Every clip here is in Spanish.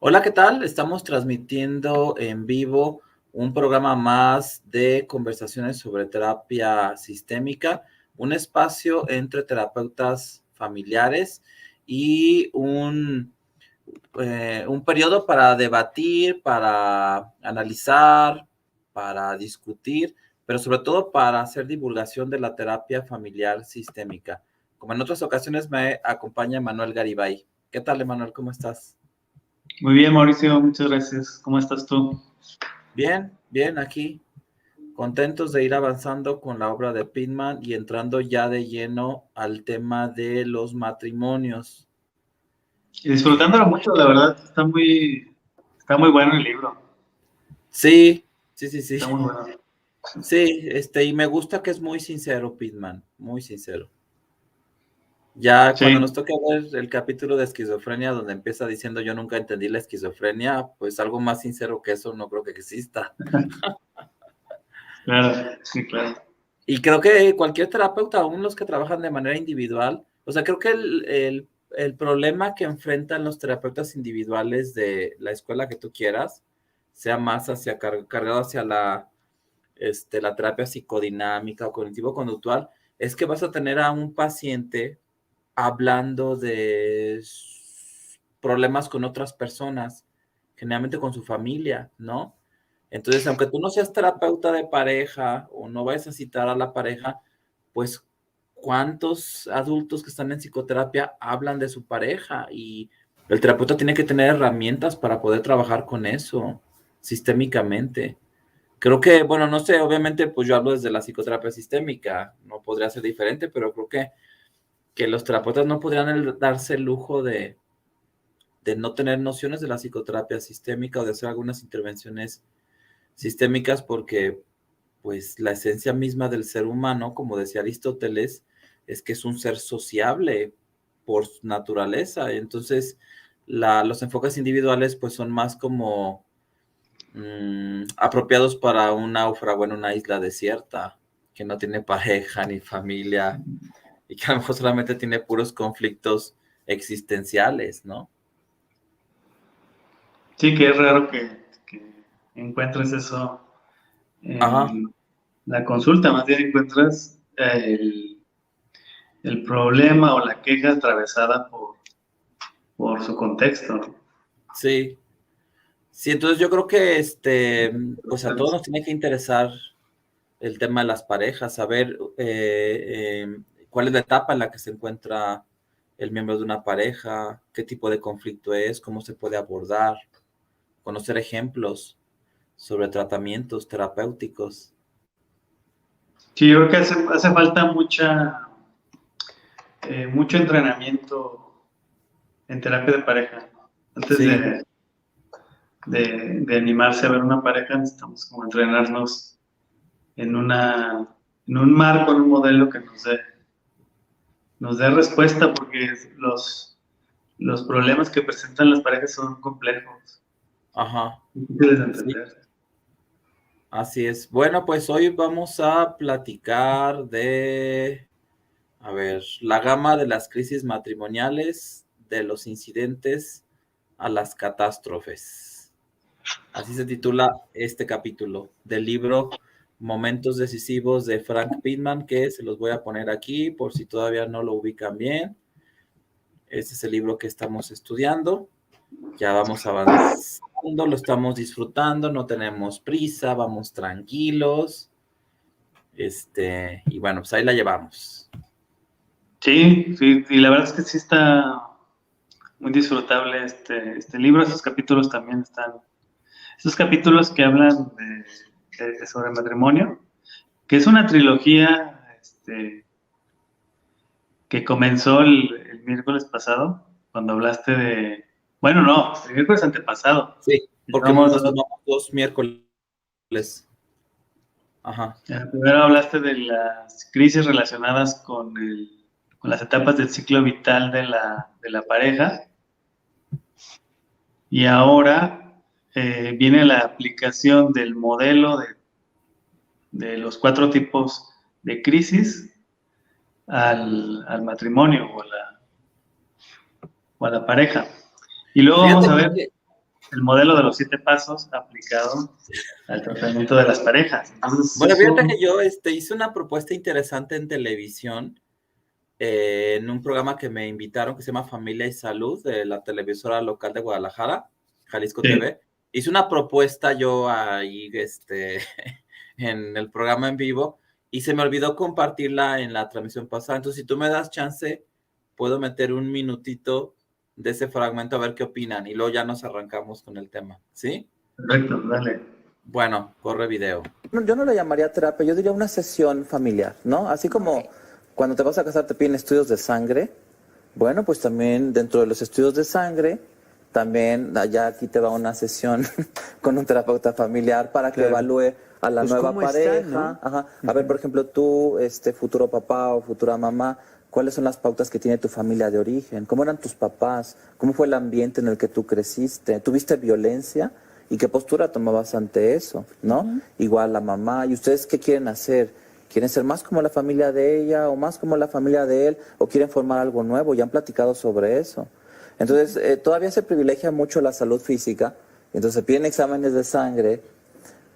Hola, ¿qué tal? Estamos transmitiendo en vivo un programa más de conversaciones sobre terapia sistémica, un espacio entre terapeutas familiares y un periodo para debatir, para analizar, para discutir, pero sobre todo para hacer divulgación de la terapia familiar sistémica. Como en otras ocasiones me acompaña Manuel Garibay. ¿Qué tal, Manuel? ¿Cómo estás? Muy bien, Mauricio, muchas gracias. ¿Cómo estás tú? Bien, bien, aquí, contentos de ir avanzando con la obra de Pitman y entrando ya de lleno al tema de los matrimonios, Y que disfrutándolo mucho, la verdad, está muy bueno el libro. sí, sí, sí, sí, Está muy bueno. sí, y me gusta que es muy sincero Pitman, muy sincero. Ya cuando nos Sí, toca ver el capítulo de esquizofrenia donde empieza diciendo yo nunca entendí la esquizofrenia, pues algo más sincero que eso no creo que exista. claro, sí, claro. Y creo que cualquier terapeuta, aún los que trabajan de manera individual, o sea, creo que el problema que enfrentan los terapeutas individuales de la escuela que tú quieras, sea más hacia cargado hacia la terapia psicodinámica o cognitivo-conductual, es que vas a tener a un paciente hablando de problemas con otras personas, generalmente con su familia, ¿no? Entonces, aunque tú no seas terapeuta de pareja o no vayas a citar a la pareja, pues, ¿cuántos adultos que están en psicoterapia hablan de su pareja? Y el terapeuta tiene que tener herramientas para poder trabajar con eso sistémicamente. Creo que, bueno, no sé, obviamente, pues yo hablo desde la psicoterapia sistémica, no podría ser diferente, pero creo que los terapeutas no podrían darse el lujo de no tener nociones de la psicoterapia sistémica o de hacer algunas intervenciones sistémicas porque pues la esencia misma del ser humano, como decía Aristóteles, es que es un ser sociable por naturaleza. Entonces, los enfoques individuales pues son más como apropiados para un náufrago en una isla desierta, que no tiene pareja ni familia y que a lo mejor solamente tiene puros conflictos existenciales, ¿no? Sí, que es raro que encuentres eso Ajá, en la consulta, más bien encuentras el problema o la queja atravesada por su contexto. sí. Sí, entonces yo creo que pues a todos nos tiene que interesar el tema de las parejas, saber cuál es la etapa en la que se encuentra el miembro de una pareja, qué tipo de conflicto es, cómo se puede abordar, conocer ejemplos sobre tratamientos terapéuticos. Sí, yo creo que hace falta mucho entrenamiento en terapia de pareja. Antes Sí, de animarse a ver una pareja, necesitamos como entrenarnos en en un marco, en un modelo que nos dé respuesta, porque los problemas que presentan las parejas son complejos, ajá, difíciles de sí, entender. así es. Bueno, pues hoy vamos a platicar a ver, la gama de las crisis matrimoniales, de los incidentes a las catástrofes. Así se titula este capítulo del libro Momentos Decisivos de Frank Pittman, que se los voy a poner aquí por si todavía no lo ubican bien. Este es el libro que estamos estudiando. Ya vamos avanzando, lo estamos disfrutando, no tenemos prisa, vamos tranquilos. Y bueno, pues ahí la llevamos. Sí, sí, y la verdad es que sí está muy disfrutable este libro. Esos capítulos también están, esos capítulos que hablan sobre matrimonio, que es una trilogía que comenzó el miércoles pasado, cuando hablaste bueno, no, el miércoles antepasado. Sí, porque Llevamos nos dos. tomamos 2 miércoles. Ajá, Primero hablaste de las crisis relacionadas con las etapas del ciclo vital de la pareja, y ahora viene la aplicación del modelo de los 4 tipos de crisis al matrimonio o a la pareja. Y luego vamos fíjate a ver. que, el modelo de los 7 pasos aplicado al tratamiento de las parejas. Entonces, Bueno, fíjate que yo hice una propuesta interesante en televisión, en un programa que me invitaron que se llama Familia y Salud, de la televisora local de Guadalajara, Jalisco sí. TV. Hice una propuesta yo ahí, en el programa en vivo, y se me olvidó compartirla en la transmisión pasada. Entonces, si tú me das chance, puedo meter un minutito de ese fragmento a ver qué opinan, y luego ya nos arrancamos con el tema, ¿sí? Perfecto, dale. Bueno, corre video. Yo no le llamaría terapia, yo diría una sesión familiar, ¿no? Así como cuando te vas a casar te piden estudios de sangre, bueno, pues también dentro de los estudios de sangre, también allá aquí te va una sesión con un terapeuta familiar para que evalúe a la nueva pareja. ¿no? Ajá. A ver, por ejemplo, tú, futuro papá o futura mamá, ¿cuáles son las pautas que tiene tu familia de origen? ¿Cómo eran tus papás? ¿Cómo fue el ambiente en el que tú creciste? ¿Tuviste violencia? ¿Y qué postura tomabas ante eso? ¿No? Igual la mamá. ¿Y ustedes qué quieren hacer? ¿Quieren ser más como la familia de ella o más como la familia de él? ¿O quieren formar algo nuevo? ¿Ya han platicado sobre eso? Entonces, todavía se privilegia mucho la salud física. Entonces, se piden exámenes de sangre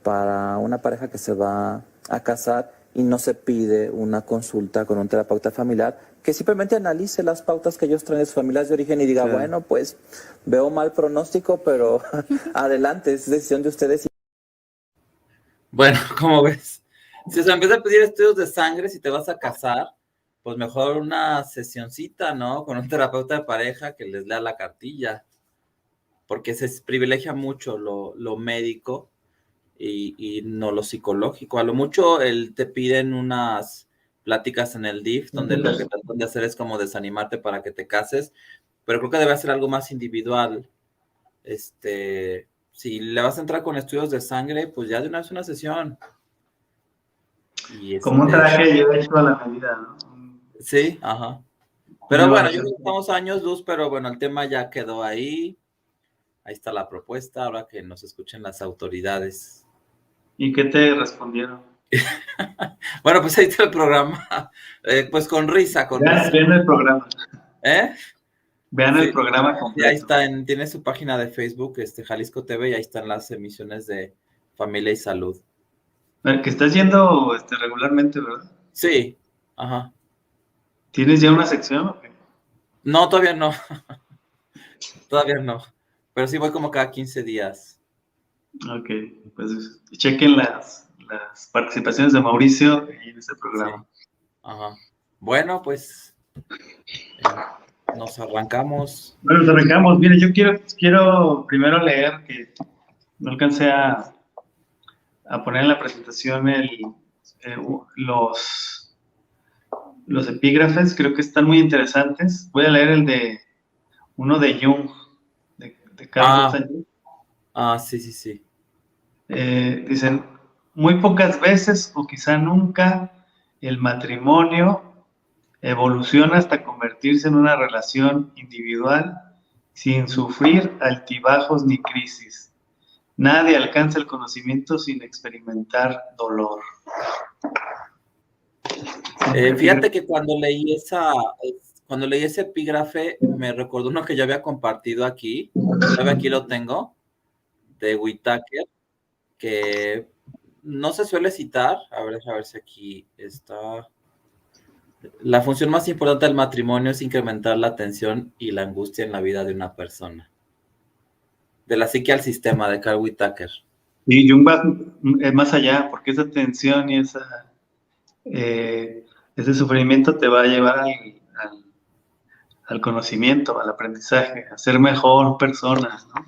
para una pareja que se va a casar y no se pide una consulta con un terapeuta familiar que simplemente analice las pautas que ellos traen de sus familias de origen y diga, bueno, pues veo mal pronóstico, pero adelante, es decisión de ustedes. Bueno, ¿cómo ves? Si se empieza a pedir estudios de sangre si te vas a casar, pues mejor una sesioncita, ¿no? Con un terapeuta de pareja que les lea la cartilla, porque se privilegia mucho lo médico y no lo psicológico. A lo mucho te piden unas pláticas en el DIF, donde lo que tratan de hacer es como desanimarte para que te cases, pero creo que debe ser algo más individual. Si le vas a entrar con estudios de sangre, pues ya de una vez una sesión. Y Como un traje yo hecho a la medida, ¿no? Sí, ajá. Pero bueno, yo creo que estamos años luz, pero bueno, el tema ya quedó ahí. Ahí está la propuesta, ahora que nos escuchen las autoridades. ¿Y qué te respondieron? Bueno, pues ahí está el programa. Pues con risa, risa. Vean el programa. Vean Sí, el programa completo. ahí está, tiene su página de Facebook, Jalisco TV, y ahí están las emisiones de Familia y Salud. Que estás yendo regularmente, ¿verdad? Sí, ajá. ¿Tienes ya una sección o qué? No, todavía no. Todavía no. Pero sí voy como cada 15 días. Ok, pues chequen las participaciones de Mauricio en ese programa. Sí. Ajá. Bueno, pues nos arrancamos. Bueno, nos arrancamos. Mire, yo quiero primero leer, que no alcancé a poner en la presentación los epígrafes, creo que están muy interesantes. Voy a leer uno de Jung, de Carl Gustav Jung. Sí. Dicen, muy pocas veces o quizá nunca el matrimonio evoluciona hasta convertirse en una relación individual sin sufrir altibajos ni crisis. Nadie alcanza el conocimiento sin experimentar dolor. Fíjate que cuando leí ese epígrafe, me recordó uno que yo había compartido aquí. Aquí lo tengo, de Whitaker, que no se suele citar. A ver si aquí está. La función más importante del matrimonio es incrementar la tensión y la angustia en la vida de una persona. De la psique al sistema, de Carl Whitaker. Y Jung va más allá, porque esa tensión y ese sufrimiento te va a llevar al conocimiento, al aprendizaje, a ser mejor persona, ¿no?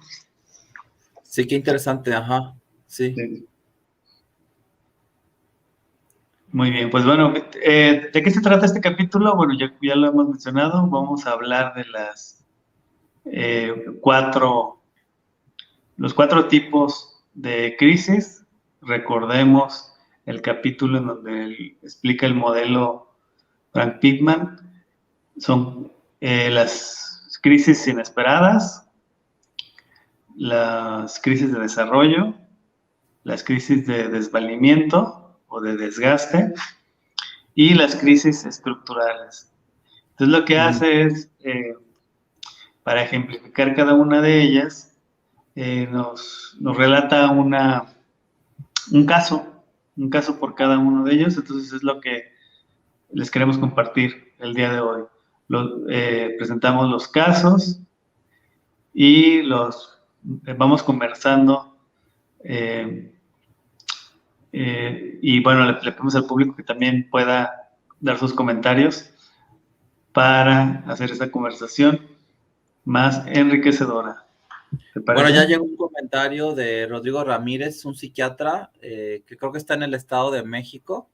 Sí, qué interesante, ajá, sí. Muy bien, pues bueno, ¿de qué se trata este capítulo? Bueno, ya lo hemos mencionado, vamos a hablar de los cuatro tipos de crisis. Recordemos el capítulo en donde él explica el modelo Frank Pittman. Son las crisis inesperadas, las crisis de desarrollo, las crisis de desvalimiento o de desgaste y las crisis estructurales. Entonces lo que hace es, para ejemplificar cada una de ellas, nos relata un caso por cada uno de ellos. Entonces es lo que les queremos compartir el día de hoy. Presentamos los casos y vamos conversando. Y bueno, le pedimos al público que también pueda dar sus comentarios para hacer esta conversación más enriquecedora. ¿Te parece? Bueno, ya llegó un comentario de Rodrigo Ramírez, un psiquiatra que creo que está en el Estado de México.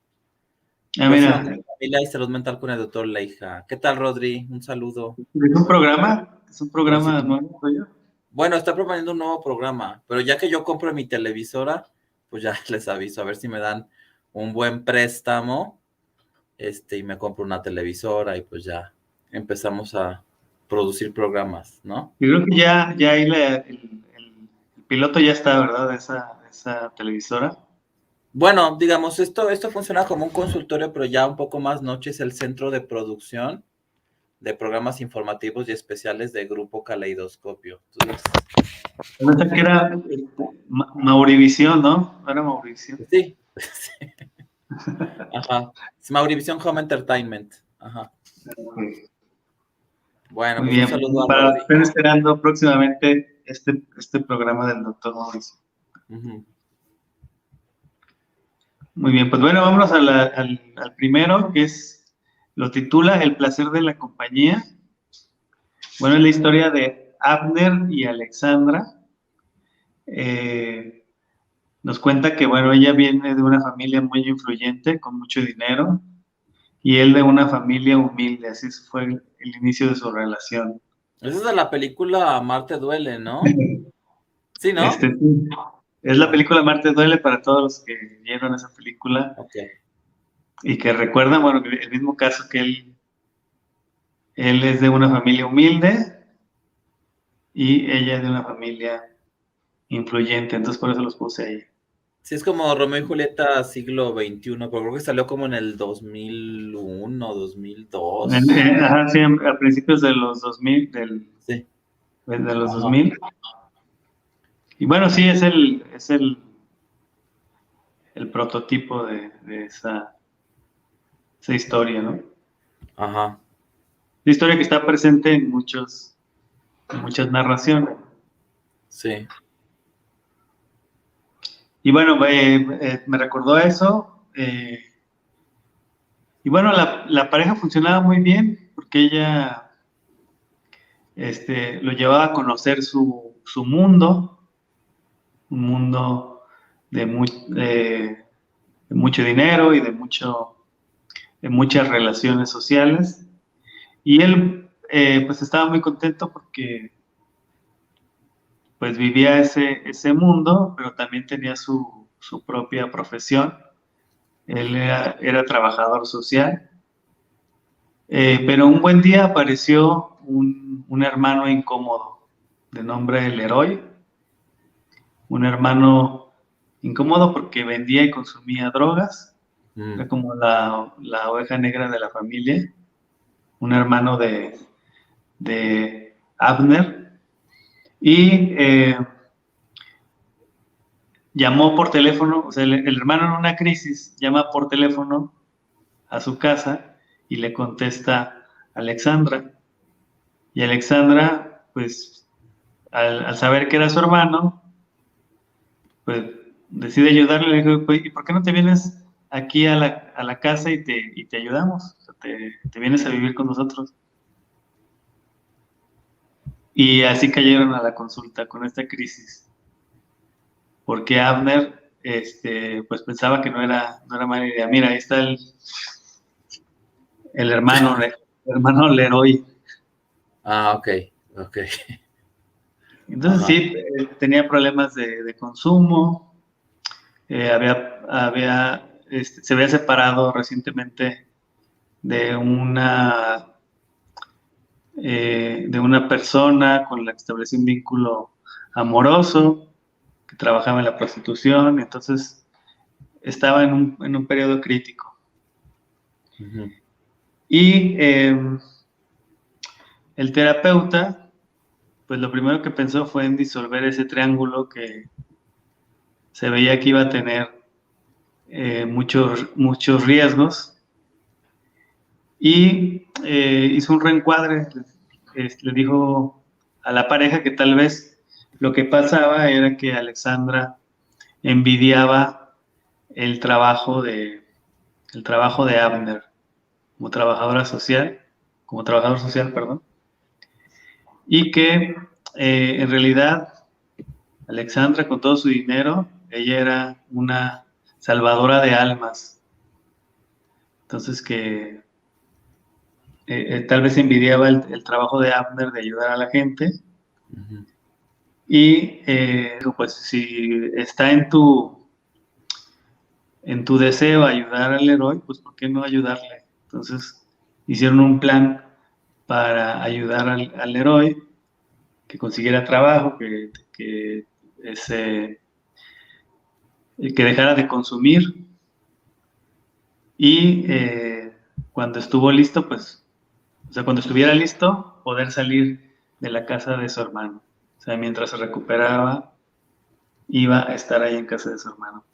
Mira. Familia y salud mental con el doctor Leija. ¿Qué tal, Rodri? Un saludo. ¿Es un programa nuevo tuyo? Bueno, está proponiendo un nuevo programa, pero ya que yo compro mi televisora, pues ya les aviso, a ver si me dan un buen préstamo, y me compro una televisora y pues ya empezamos a producir programas, ¿no? Yo creo que ya ahí el piloto ya está, ¿verdad? De esa televisora. Bueno, digamos, esto funciona como un consultorio, pero ya un poco más noche, es el centro de producción de programas informativos y especiales de Grupo Caleidoscopio. Entonces, pensé que era Maurivisión, ¿no? ¿Era Maurivisión? Sí. Ajá. Es Maurivisión Home Entertainment. Ajá. Okay. Bueno, muy pues bien. un saludo para a Rodri. estén esperando próximamente este programa del doctor Mauricio. Uh-huh. Muy bien, pues bueno, vámonos al primero, que lo titula El placer de la compañía. Bueno, es la historia de Abner y Alexandra. Nos cuenta que, bueno, ella viene de una familia muy influyente, con mucho dinero, y él de una familia humilde. Así fue el inicio de su relación. Esa es de la película Marte Duele, ¿no? Sí, ¿no? Es la película Marte Duele para todos los que vieron esa película. Okay. Y que recuerdan, bueno, el mismo caso que él es de una familia humilde y ella es de una familia influyente, entonces por eso los puse ahí. Sí, es como Romeo y Julieta siglo XXI, pero creo que salió como en el 2001, 2002. Ajá, sí, a principios de los 2000, Sí. De los 2000. Y bueno, sí, es el prototipo de esa historia, ¿no? Ajá. La historia que está presente en muchas narraciones. Sí. Y bueno, me recordó eso. Y bueno, la pareja funcionaba muy bien porque ella lo llevaba a conocer su mundo, un mundo de mucho dinero y de muchas relaciones sociales. Y él pues estaba muy contento porque pues vivía ese mundo, pero también tenía su propia profesión. Él era trabajador social, pero un buen día apareció un hermano incómodo de nombre Leroy, un hermano incómodo porque vendía y consumía drogas, era como la oveja negra de la familia, un hermano de Abner, y llamó por teléfono, o sea, el hermano en una crisis llama por teléfono a su casa y le contesta Alexandra. Y Alexandra, pues, al saber que era su hermano, pues decide ayudarle. Le dijo, pues, ¿y por qué no te vienes aquí a la casa y te ayudamos? O sea, te vienes a vivir con nosotros. Y así cayeron a la consulta con esta crisis. Porque Abner, pues pensaba que no era mala idea. Mira, ahí está el hermano Leroy. Ah, ok. Entonces sí, tenía problemas de consumo, se había separado recientemente de una persona con la que estableció un vínculo amoroso, que trabajaba en la prostitución, entonces estaba en un periodo crítico. Y el terapeuta pues lo primero que pensó fue en disolver ese triángulo que se veía que iba a tener muchos riesgos, y hizo un reencuadre. Le dijo a la pareja que tal vez lo que pasaba era que Alexandra envidiaba el trabajo de Abner como trabajador social, perdón, y que en realidad Alexandra, con todo su dinero, ella era una salvadora de almas. Entonces que tal vez envidiaba el trabajo de Abner de ayudar a la gente. Ujú. Y dijo, pues si está en tu deseo ayudar al héroe, pues ¿por qué no ayudarle? Entonces hicieron un plan para ayudar al héroe, que consiguiera trabajo, que dejara de consumir, y cuando estuvo listo, pues, o sea, cuando estuviera listo, poder salir de la casa de su hermano. O sea, mientras se recuperaba, iba a estar ahí en casa de su hermano.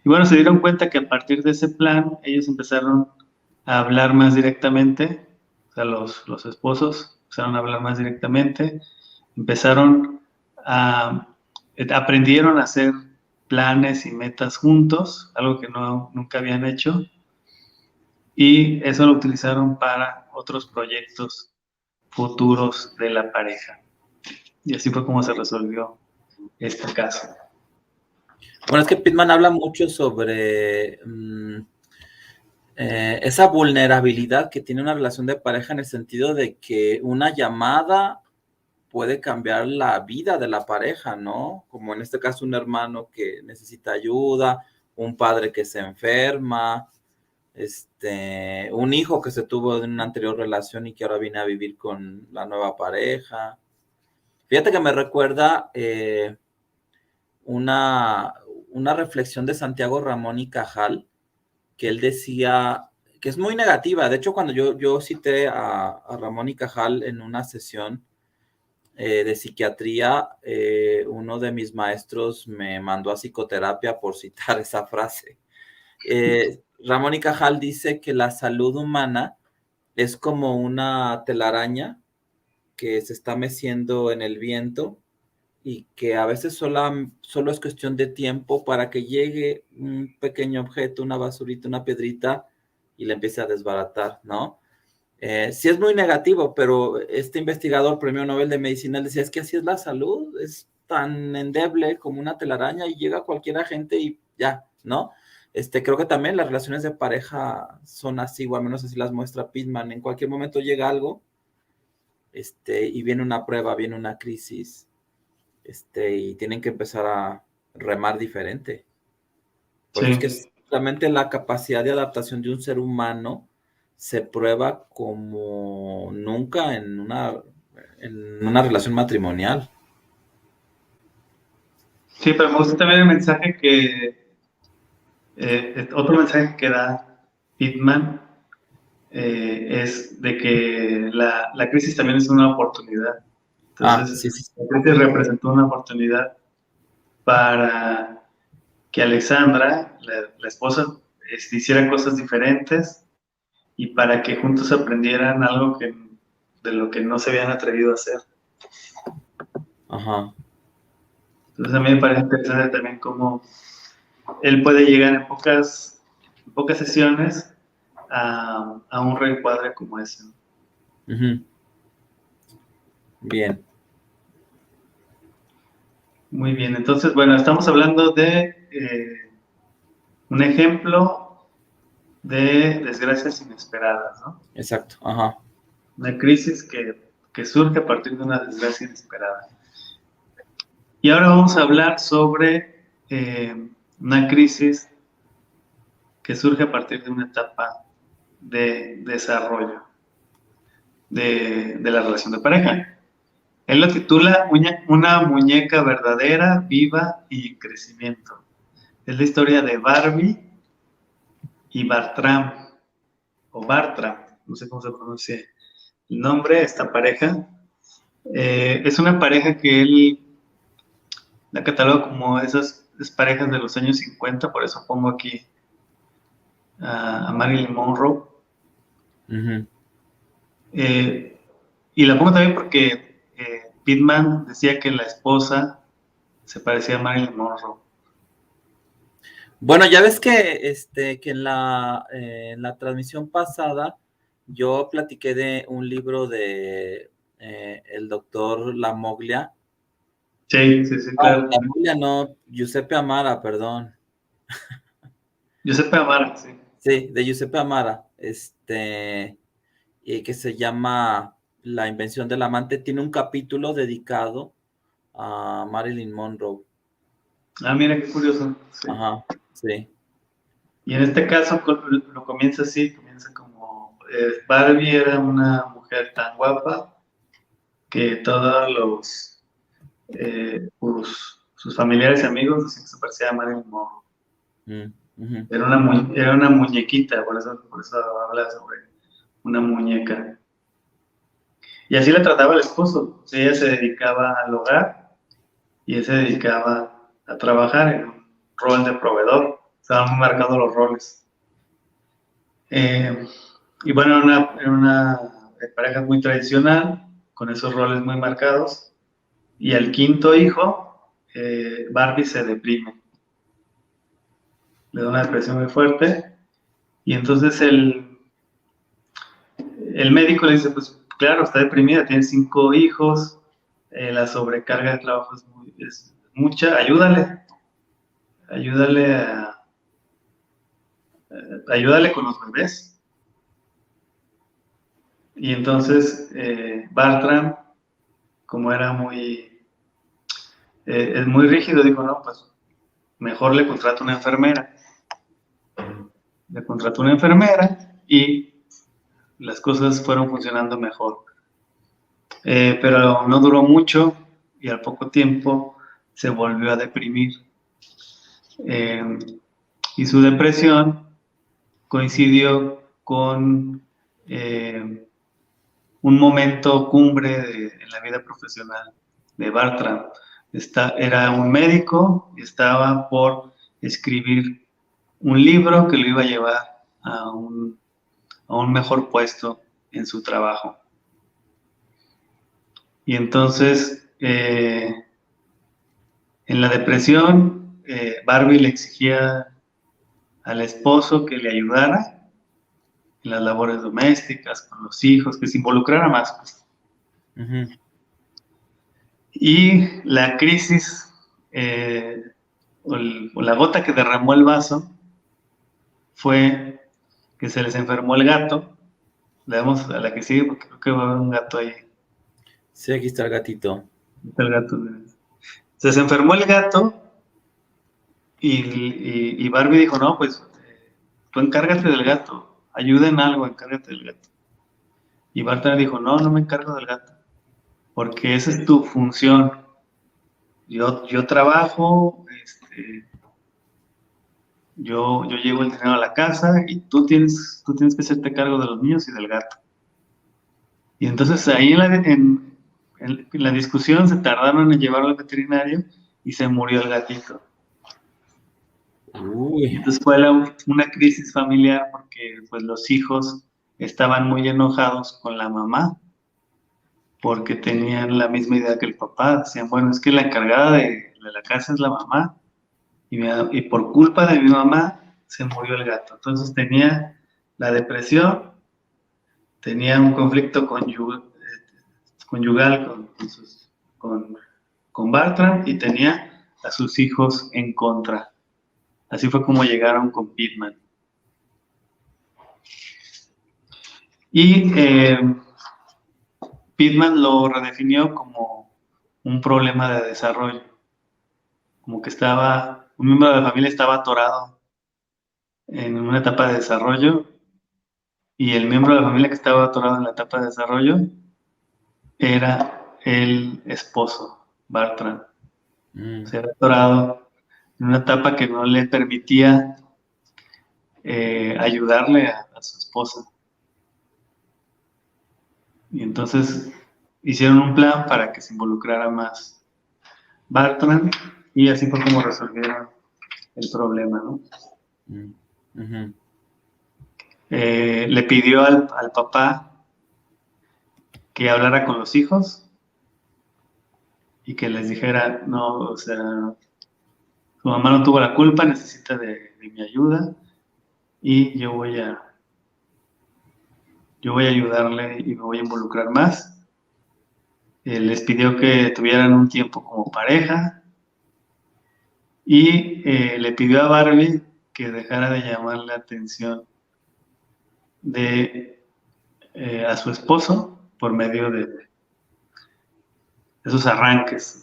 Y bueno, se dieron cuenta que a partir de ese plan, ellos empezaron a hablar más directamente, o sea, los esposos empezaron a hablar más directamente, empezaron aprendieron a hacer planes y metas juntos, algo que nunca habían hecho, y eso lo utilizaron para otros proyectos futuros de la pareja. Y así fue como se resolvió este caso. Bueno, es que Pittman habla mucho sobre esa vulnerabilidad que tiene una relación de pareja, en el sentido de que una llamada puede cambiar la vida de la pareja, ¿no? Como en este caso un hermano que necesita ayuda, un padre que se enferma, un hijo que se tuvo de una anterior relación y que ahora viene a vivir con la nueva pareja. Fíjate que me recuerda una reflexión de Santiago Ramón y Cajal, que él decía, que es muy negativa. De hecho, cuando yo cité a Ramón y Cajal en una sesión de psiquiatría, uno de mis maestros me mandó a psicoterapia por citar esa frase. Ramón y Cajal dice que la salud humana es como una telaraña que se está meciendo en el viento y que a veces solo es cuestión de tiempo para que llegue un pequeño objeto, una basurita, una piedrita, y le empiece a desbaratar, ¿no? Sí es muy negativo, pero este investigador, premio Nobel de Medicina, él decía, es que así es la salud, es tan endeble como una telaraña y llega cualquier agente y ya, ¿no? Creo que también las relaciones de pareja son así, o al menos así las muestra Pittman. En cualquier momento llega algo, y viene una prueba, viene una crisis, y tienen que empezar a remar diferente. Por eso es que solamente la capacidad de adaptación de un ser humano se prueba como nunca en una relación matrimonial. Sí, pero me gusta también el mensaje otro mensaje que da Pittman, es de que la crisis también es una oportunidad. Entonces, Sí, sí. la crisis representó una oportunidad para que Alexandra, la esposa, hiciera cosas diferentes, y para que juntos aprendieran algo de lo que no se habían atrevido a hacer. Ajá. Entonces, a mí me parece interesante también cómo él puede llegar en pocas sesiones a un reencuadre como ese. Uh-huh. Bien. Muy bien, entonces, bueno, estamos hablando de un ejemplo de desgracias inesperadas, ¿no? Exacto, ajá. Una crisis que surge a partir de una desgracia inesperada. Y ahora vamos a hablar sobre una crisis que surge a partir de una etapa de desarrollo de la relación de pareja. Él lo titula Una muñeca verdadera, viva y en crecimiento. Es la historia de Barbie y Bartram, o Bartram, no sé cómo se pronuncia el nombre, esta pareja, Es una pareja que él la cataloga como esas parejas de los años 50, por eso pongo aquí a Marilyn Monroe. Ujú. Y la pongo también porque Pittman decía que la esposa se parecía a Marilyn Monroe. Bueno, ya ves que en la transmisión pasada yo platiqué de un libro de el doctor Lamoglia. Sí, sí, sí, claro. Lamoglia no, Giuseppe Amara, perdón. Giuseppe Amara, sí. Sí, de Giuseppe Amara, que se llama La invención del amante. Tiene un capítulo dedicado a Marilyn Monroe. Ah, mira qué curioso. Sí. Ajá, sí. Y en este caso lo comienza así, comienza como Barbie era una mujer tan guapa que todos sus familiares y amigos decían que se parecía a Marilyn Monroe. Mm, ujú. Era una muñequita, por eso habla sobre una muñeca. Y así la trataba el esposo. O sea, ella se dedicaba al hogar y él se dedicaba a trabajar en un rol de proveedor. Estaban muy marcados los roles. Y bueno, era una pareja muy tradicional, con esos roles muy marcados. Y al quinto hijo, Barbie se deprime. Le da una depresión muy fuerte. Y entonces el médico le dice, pues claro, está deprimida, tiene 5 hijos, la sobrecarga de trabajo es mucha, ayúdale ayúdale con los bebés. Y entonces Bartram, como era es muy rígido, dijo, no, pues mejor le contrato una enfermera. Le contrató una enfermera y las cosas fueron funcionando mejor. Pero no duró mucho y al poco tiempo se volvió a deprimir. Eh, y su depresión coincidió con un momento cumbre en la vida profesional de Bartram. Era un médico y estaba por escribir un libro que lo iba a llevar a un mejor puesto en su trabajo. Y entonces, en la depresión, Barbie le exigía al esposo que le ayudara en las labores domésticas, con los hijos, que se involucrara más. Pues. Ujú. Y la crisis, o la gota que derramó el vaso, fue que se les enfermó el gato. Le damos a la que sigue porque creo que va a haber un gato ahí. Sí, aquí está el gatito. Está el gato. Se les enfermó el gato y Barbie dijo, no, pues tú encárgate del gato, ayuda en algo, encárgate del gato. Y Bartram dijo, no, no me encargo del gato, porque esa es tu función. Yo trabajo, yo llevo el dinero a la casa y tú tienes que hacerte cargo de los niños y del gato. Y entonces ahí en la discusión se tardaron en llevarlo al veterinario y se murió el gatito. Y Uy. entonces fue una crisis familiar porque pues los hijos estaban muy enojados con la mamá porque tenían la misma idea que el papá. Decían, bueno, es que la encargada de la casa es la mamá y por culpa de mi mamá se murió el gato. Entonces tenía la depresión, tenía un conflicto conyugal con Bartram y tenía a sus hijos en contra. Así fue como llegaron con Pittman. Y Pittman lo redefinió como un problema de desarrollo, como que un miembro de la familia estaba atorado en una etapa de desarrollo y el miembro de la familia que estaba atorado en la etapa de desarrollo era el esposo, Bartram. Se había atorado en una etapa que no le permitía ayudarle a su esposa. Y entonces hicieron un plan para que se involucrara más Bartran y así fue como resolvieron el problema, ¿no? Ujú. Le pidió al papá que hablara con los hijos y que les dijera, no, o sea, su mamá no tuvo la culpa, necesita de mi ayuda y yo voy a ayudarle y me voy a involucrar más. Les pidió que tuvieran un tiempo como pareja y le pidió a Barbie que dejara de llamar la atención a su esposo por medio de esos arranques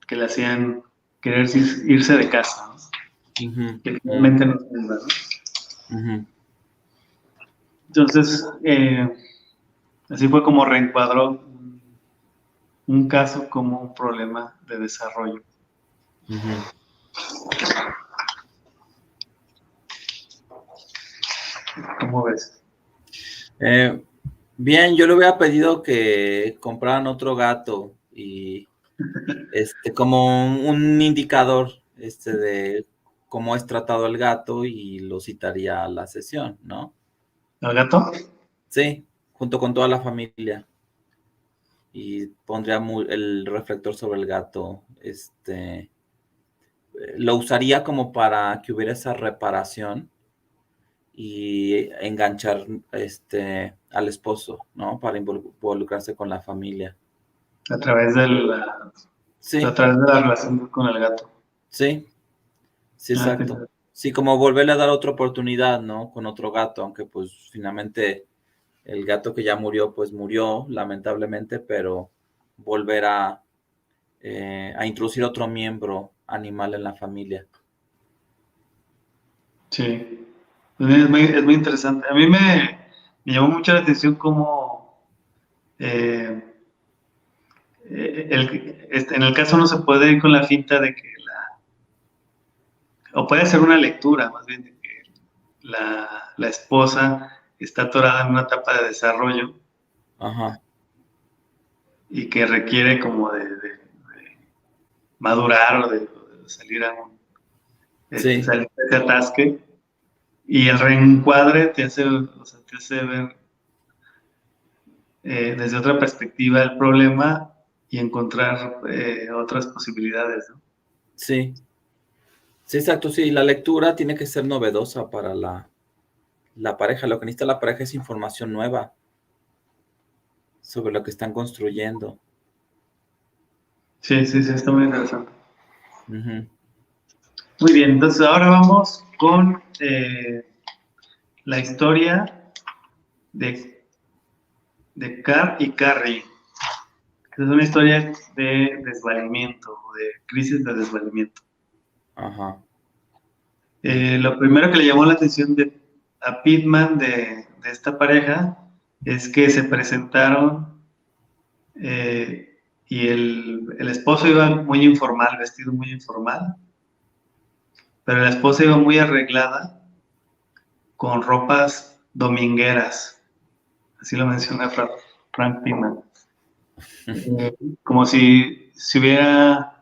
que le hacían querer irse de casa, ¿no? Que finalmente no se iba, ¿no? Entonces, así fue como reencuadró un caso como un problema de desarrollo. ¿Cómo ves? Bien, yo le hubiera pedido que compraran otro gato y como un indicador de cómo es tratado el gato y lo citaría a la sesión, ¿no? ¿El gato? Sí, junto con toda la familia. Y pondría el reflector sobre el gato. Lo usaría como para que hubiera esa reparación y enganchar al esposo, ¿no? Para involucrarse con la familia. A través de Sí, a través de la relación con el gato. sí, exacto. Sí, como volverle a dar otra oportunidad, ¿no? Con otro gato, aunque pues finalmente el gato que ya murió, pues murió, lamentablemente, pero volver a introducir otro miembro animal en la familia. Sí, es muy interesante. A mí me llamó mucho la atención cómo en el caso no se puede ir con la finta de que o puede ser una lectura más bien de que la esposa está atorada en una etapa de desarrollo. Ajá. Y que requiere como de madurar o de salir Sí. salir de ese atasque. Y el reencuadre te hace ver desde otra perspectiva el problema y encontrar otras posibilidades, ¿no? Sí. Sí, exacto. Sí, la lectura tiene que ser novedosa para la pareja. Lo que necesita la pareja es información nueva sobre lo que están construyendo. Sí, está muy interesante. Uh-huh. Muy bien, entonces ahora vamos con la historia de Carr y Carrie. Es una historia de desvalimiento, de crisis de desvalimiento. Ajá. Lo primero que le llamó la atención a Pittman de esta pareja es que se presentaron y el esposo iba muy informal, vestido muy informal, pero la esposa iba muy arreglada con ropas domingueras, así lo menciona Frank Pittman, como si se hubiera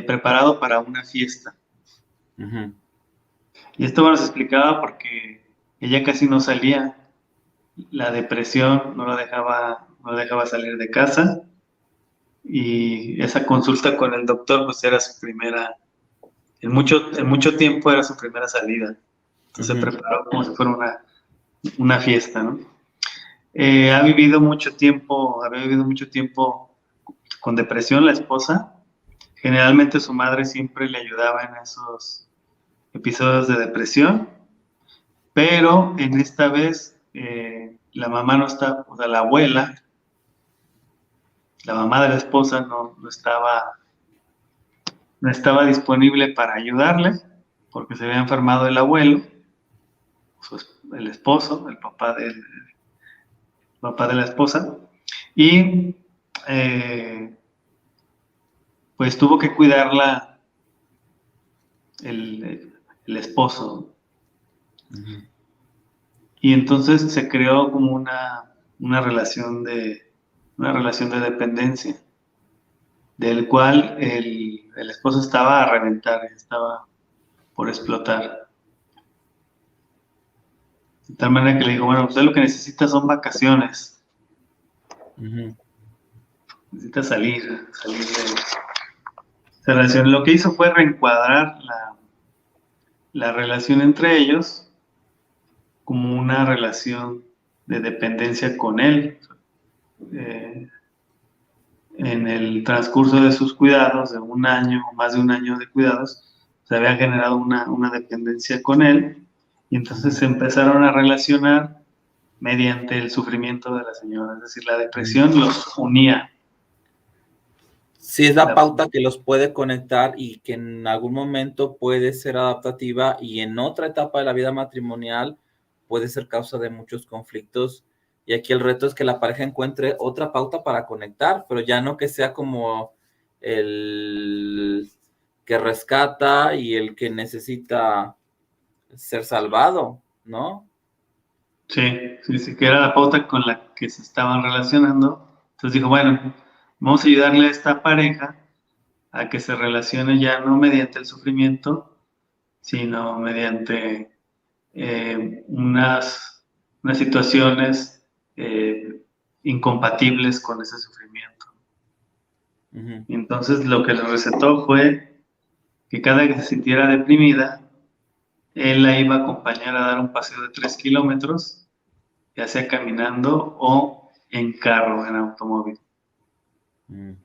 preparado para una fiesta. Uh-huh. Y esto nos explicaba porque ella casi no salía. La depresión no la dejaba salir de casa y esa consulta con el doctor pues era su primera, en mucho tiempo era su primera salida. Entonces se preparó como si fuera una fiesta, ¿no? Había vivido mucho tiempo con depresión la esposa. Generalmente su madre siempre le ayudaba en esos episodios de depresión, pero en esta vez la mamá no está, o sea, la abuela, la mamá de la esposa no estaba disponible para ayudarle porque se había enfermado el abuelo, el esposo, el papá de la esposa, y pues tuvo que cuidarla el esposo. Y entonces se creó como una relación de una relación de dependencia, del cual el esposo estaba a reventar, estaba por explotar. De tal manera que le dijo, bueno, usted lo que necesita son vacaciones, Ujú. necesita salir de esa relación. Lo que hizo fue reencuadrar la relación entre ellos como una relación de dependencia con él. En el transcurso de sus cuidados, de un año o más de un año de cuidados, se había generado una dependencia con él y entonces se empezaron a relacionar mediante el sufrimiento de la señora, es decir, la depresión los unía. Sí, es la pauta que los puede conectar y que en algún momento puede ser adaptativa y en otra etapa de la vida matrimonial puede ser causa de muchos conflictos. Y aquí el reto es que la pareja encuentre otra pauta para conectar, pero ya no que sea como el que rescata y el que necesita ser salvado, ¿no? Sí, que era la pauta con la que se estaban relacionando. Entonces dijo, bueno, vamos a ayudarle a esta pareja a que se relacione ya no mediante el sufrimiento, sino mediante unas situaciones incompatibles con ese sufrimiento. Uh-huh. Y entonces lo que le recetó fue que cada que se sintiera deprimida, él la iba a acompañar a dar un paseo de 3 kilómetros, ya sea caminando o en carro, en automóvil. Uh-huh.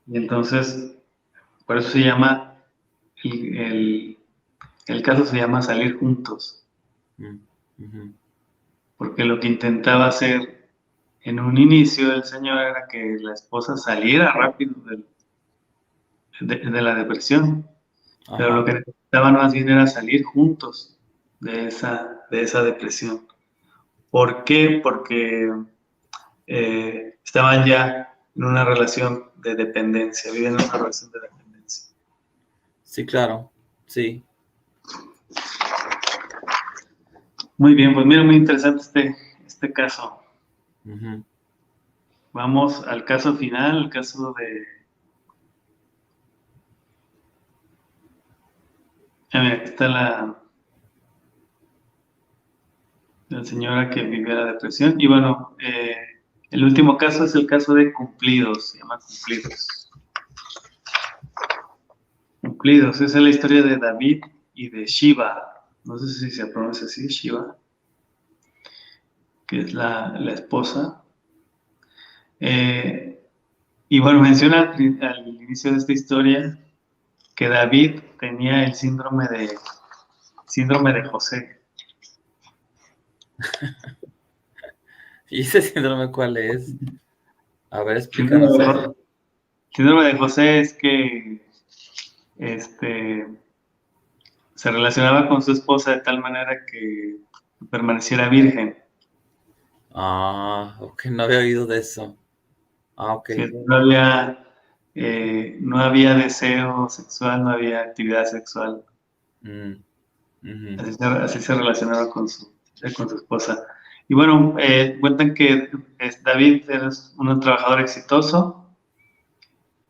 Y entonces, por eso se llama, el caso se llama salir juntos. Uh-huh. Porque lo que intentaba hacer en un inicio el señor era que la esposa saliera rápido de la depresión. Ajá. Pero lo que necesitaban más bien era salir juntos de esa depresión. ¿Por qué? Porque estaban ya en una relación de dependencia, viven en una relación de dependencia. Sí, claro, sí. Muy bien, pues mira, muy interesante este caso. Uh-huh. Vamos al caso final, el caso de... mira, aquí está la señora que vivía la depresión. Y bueno, el último caso es el caso de Cumplidos, se llama Cumplidos. Cumplidos, esa es la historia de David y de Shiva, no sé si se pronuncia así, Shiva, que es la esposa. Y bueno, menciona al inicio de esta historia que David tenía el síndrome de José. ¿Y ese síndrome cuál es? A ver, explícanos. Síndrome de José es que se relacionaba con su esposa de tal manera que permaneciera virgen. Ah, ok, no había oído de eso. Ah, ok. Sí, no había deseo sexual, no había actividad sexual. Uh-huh. Así se relacionaba con su esposa. Y bueno, cuentan que David era un trabajador exitoso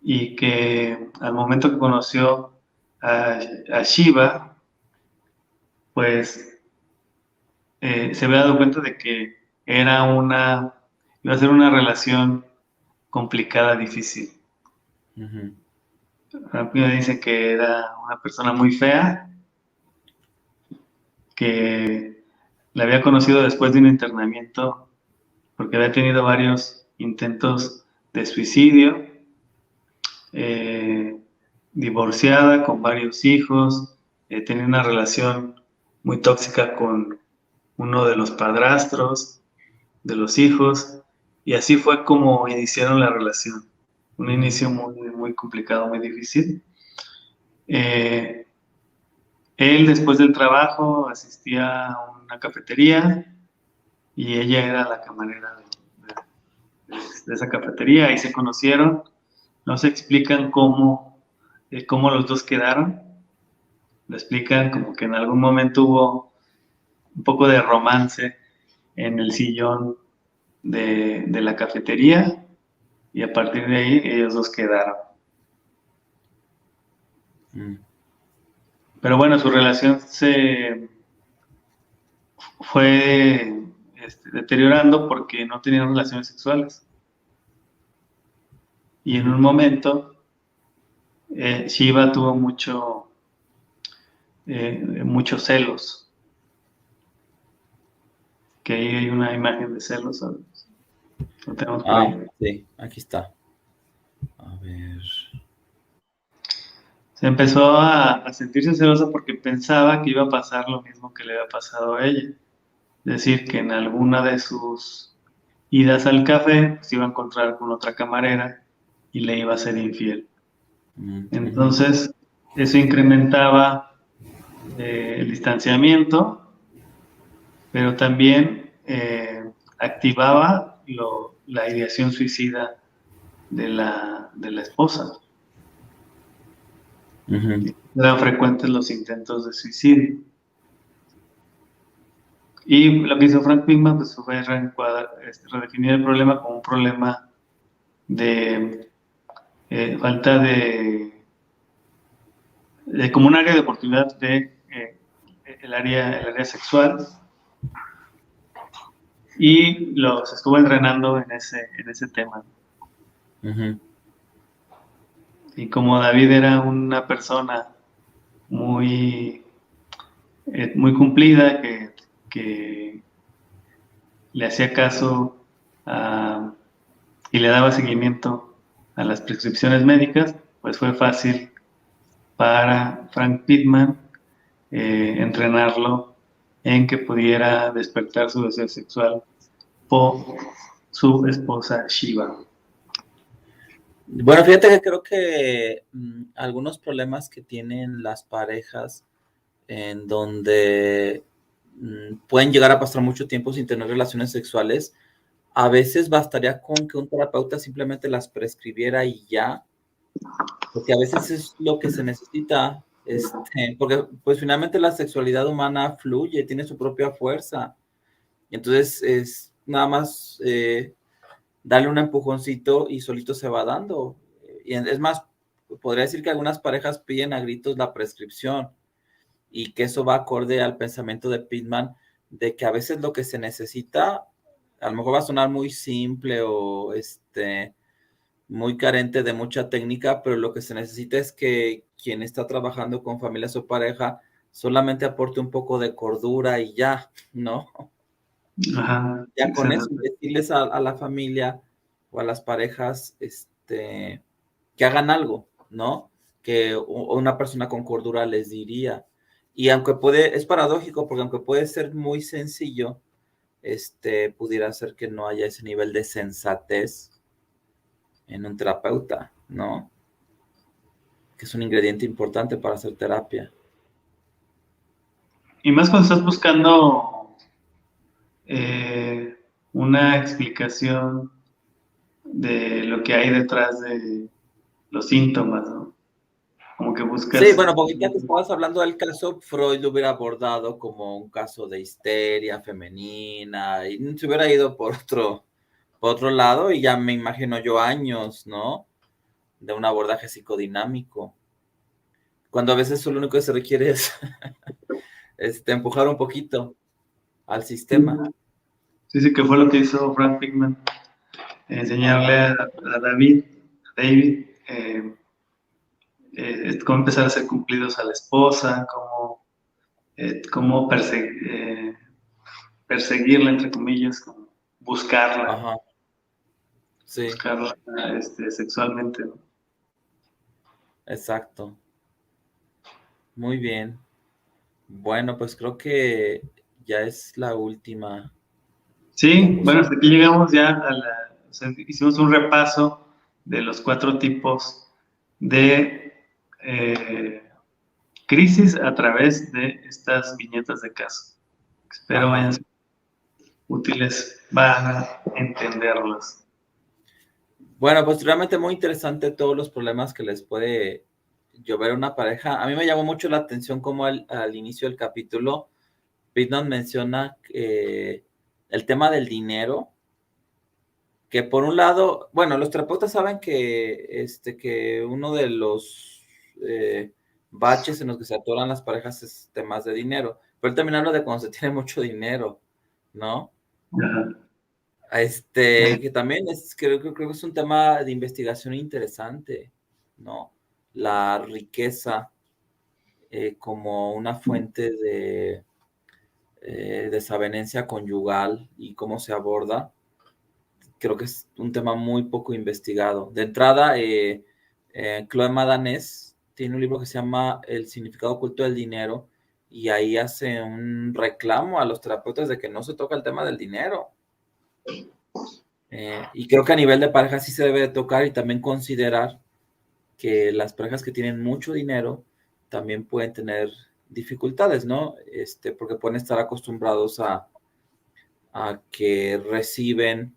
y que al momento que conoció a Shiva, pues se había dado cuenta de que iba a ser una relación complicada, difícil. Uh-huh. Rápido dice que era una persona muy fea, que la había conocido después de un internamiento porque había tenido varios intentos de suicidio, divorciada, con varios hijos, tenía una relación muy tóxica con uno de los padrastros de los hijos, y así fue como iniciaron la relación. Un inicio muy, muy complicado, muy difícil. Él después del trabajo asistía a una cafetería y ella era la camarera de esa cafetería, ahí se conocieron. No se explican cómo los dos quedaron. Lo explican como que en algún momento hubo un poco de romance en el sillón de la cafetería y a partir de ahí ellos dos quedaron. Mm. Pero bueno, su relación se fue deteriorando porque no tenían relaciones sexuales. Y en un momento, Shiva tuvo muchos celos, que ahí hay una imagen de celos, ¿sabes? Lo tenemos por ahí. Sí, aquí está. A ver. Se empezó a sentirse celosa porque pensaba que iba a pasar lo mismo que le había pasado a ella. Es decir, que en alguna de sus idas al café se iba a encontrar con otra camarera y le iba a ser infiel. Entonces, eso incrementaba el distanciamiento, pero también activaba la ideación suicida de la esposa. Eran frecuentes los intentos de suicidio. Y lo que hizo Frank Pickman pues, fue redefinir el problema como un problema de falta como un área de oportunidad de el área sexual, y los estuvo entrenando en ese tema. Y como David era una persona muy cumplida, que le hacía caso y le daba seguimiento a las prescripciones médicas, pues fue fácil para Frank Pittman entrenarlo en que pudiera despertar su deseo sexual por su esposa Shiva. Bueno, fíjate que creo que algunos problemas que tienen las parejas en donde pueden llegar a pasar mucho tiempo sin tener relaciones sexuales, a veces bastaría con que un terapeuta simplemente las prescribiera y ya, porque a veces es lo que se necesita, porque pues finalmente la sexualidad humana fluye, tiene su propia fuerza, y entonces es nada más darle un empujoncito y solito se va dando. Y es más, podría decir que algunas parejas piden a gritos la prescripción y que eso va acorde al pensamiento de Pittman de que a veces lo que se necesita, a lo mejor va a sonar muy simple o muy carente de mucha técnica, pero lo que se necesita es que quien está trabajando con familias o pareja solamente aporte un poco de cordura y ya, ¿no? Ajá, Ya con eso, exacto. decirles a la familia o a las parejas que hagan algo, ¿no? Que una persona con cordura les diría. Y aunque es paradójico, porque aunque puede ser muy sencillo, pudiera ser que no haya ese nivel de sensatez en un terapeuta, ¿no? Que es un ingrediente importante para hacer terapia. Y más cuando estás buscando una explicación de lo que hay detrás de los síntomas, ¿no? Como que Sí, buscas... bueno, porque ya que estabas hablando del caso, Freud lo hubiera abordado como un caso de histeria femenina y se hubiera ido por otro lado y ya me imagino yo años, ¿no? De un abordaje psicodinámico. Cuando a veces lo único que se requiere es empujar un poquito al sistema. Sí, sí, que fue lo que hizo Frank Pickman, enseñarle a David, cómo empezar a hacer cumplidos a la esposa, cómo perseguirla, entre comillas, como buscarla, Ajá, sí, buscarla sexualmente, ¿no? exacto. Muy bien. Bueno, pues creo que ya es la última Sí, bueno, diapositiva. hasta aquí llegamos ya o sea, hicimos un repaso de los 4 tipos de crisis a través de estas viñetas de caso. Espero Ajá. vayan útiles para entenderlos. Bueno, pues realmente muy interesante todos los problemas que les puede llover a una pareja. A mí me llamó mucho la atención cómo al inicio del capítulo, Pittman menciona el tema del dinero, que por un lado, bueno, los terapeutas saben que uno de los baches en los que se atoran las parejas es temas de dinero, pero él también habla de cuando se tiene mucho dinero, ¿no? Ajá. Que también creo que es un tema de investigación interesante, ¿no? La riqueza como una fuente de desavenencia conyugal y cómo se aborda. Creo que es un tema muy poco investigado. De entrada, Chloe Madanes tiene un libro que se llama El significado oculto del dinero y ahí hace un reclamo a los terapeutas de que no se toca el tema del dinero. Y creo que a nivel de pareja sí se debe de tocar y también considerar que las parejas que tienen mucho dinero también pueden tener dificultades, ¿no? Porque pueden estar acostumbrados a que reciben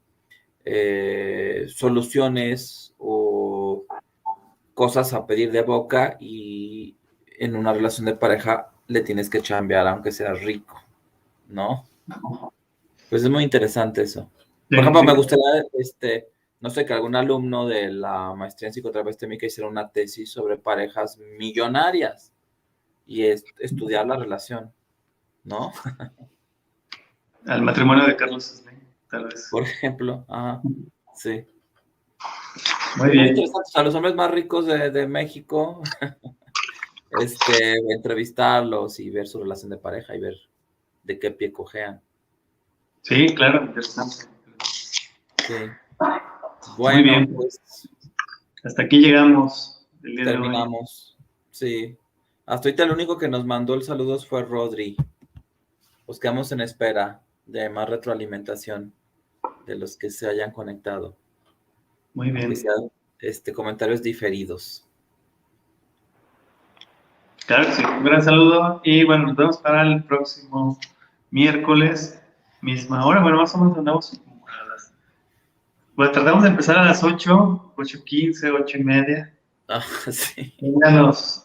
soluciones o cosas a pedir de boca y en una relación de pareja le tienes que chambear aunque seas rico, ¿no? Pues es muy interesante eso. Por ejemplo, me gustaría, no sé, que algún alumno de la maestría en psicoterapia sistémica hiciera una tesis sobre parejas millonarias y estudiar la relación, ¿no? Al matrimonio de Carlos Slim, tal vez. Por ejemplo, sí. Muy bien. Interesante. A los hombres más ricos de México, entrevistarlos y ver su relación de pareja y ver de qué pie cojean. Sí, claro, interesante. Sí. Bueno, muy bien. Pues hasta aquí llegamos el día terminamos. Sí. Hasta ahorita el único que nos mandó el saludos fue Rodri. Pues quedamos en espera de más retroalimentación de los que se hayan conectado. Muy bien. Que sean, comentarios diferidos. Claro que sí, un gran saludo y bueno, nos vemos para el próximo miércoles, misma hora, bueno, más o menos andamos a las... Bueno, tratamos de empezar a las 8, 8:15, 8:30. Sí.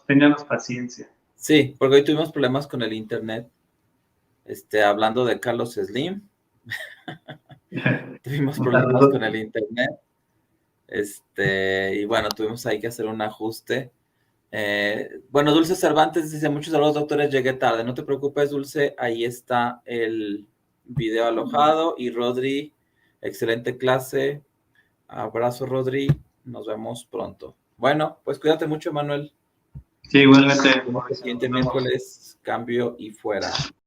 Ténganos paciencia. Sí, porque hoy tuvimos problemas con el internet. Hablando de Carlos Slim, tuvimos problemas con el internet. Y bueno, tuvimos ahí que hacer un ajuste. Bueno, Dulce Cervantes dice, muchos saludos, doctores, llegué tarde. No te preocupes, Dulce, ahí está el video alojado. Y Rodri, excelente clase. Abrazo, Rodri. Nos vemos pronto. Bueno, pues cuídate mucho, Manuel. Sí, igualmente. El siguiente miércoles, cambio y fuera.